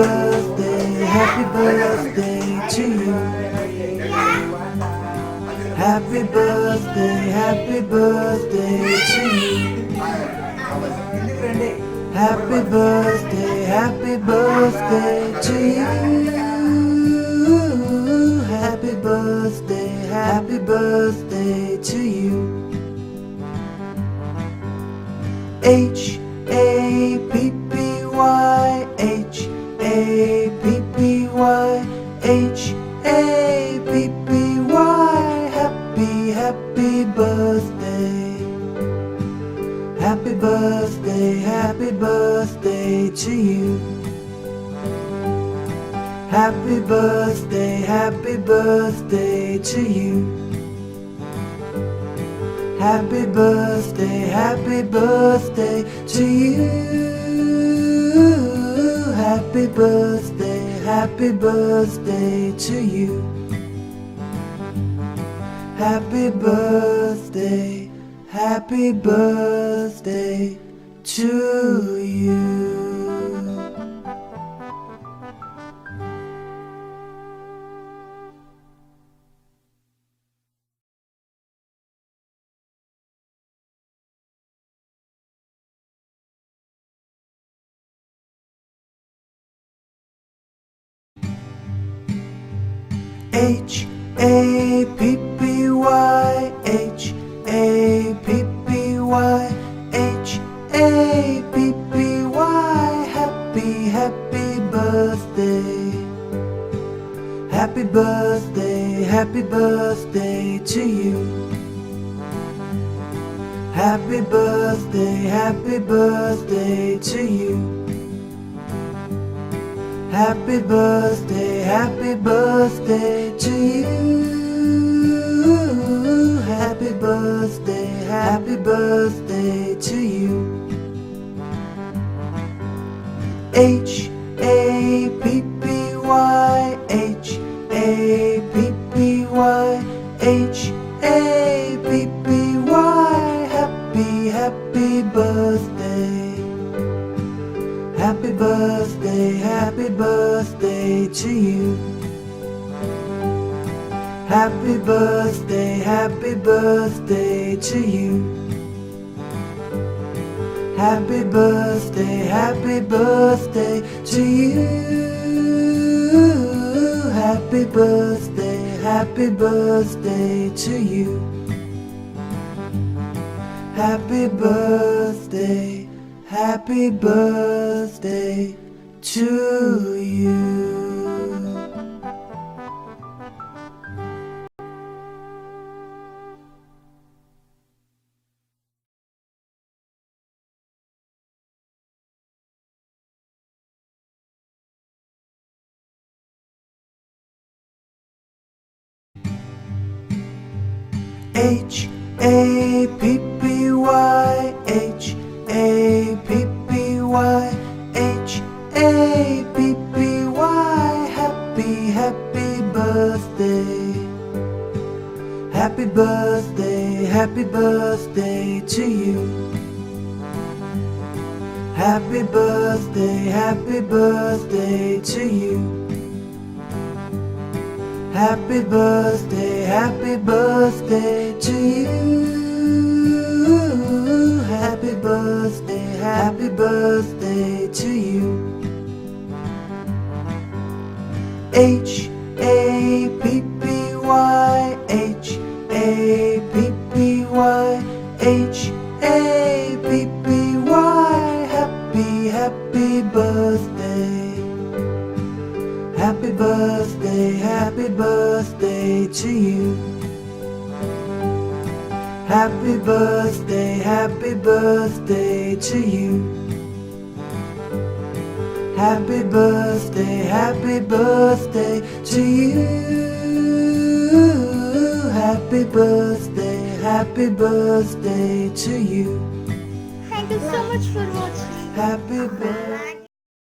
birthday to you. Happy birthday to you. Happy birthday to you. Happy birthday to you. H-A-P-P-Y, H-A-P-P-Y, H-A-P-P-Y. Happy birthday. Happy birthday to you. Happy birthday to you. Happy birthday to you. Happy birthday to you. Happy birthday to you. H-A-P-P-Y, H-A-P-P-Y, H-A-P-P-Y. Happy birthday. Happy birthday to you. Happy birthday to you. Happy birthday to you. Happy birthday to you. H-A-P-P-Y, H-A-P-P-Y, H-A-P-P-Y. Happy birthday. Happy birthday to you. Happy birthday to you. Happy birthday to you. Happy birthday to you. Happy birthday to you. H-A-P-P-Y, H-A-P-P-Y, H-A-P-P-Y. Happy birthday. Happy birthday to you. Happy birthday to you. Happy birthday to you. Happy birthday to you. H-A-P-P-Y, H-A-P-P-Y, H-A-P-P-Y. Happy birthday. Happy birthday to you. Happy birthday to you. Happy birthday to you. Happy birthday to you. Thank you so much for watching. Happy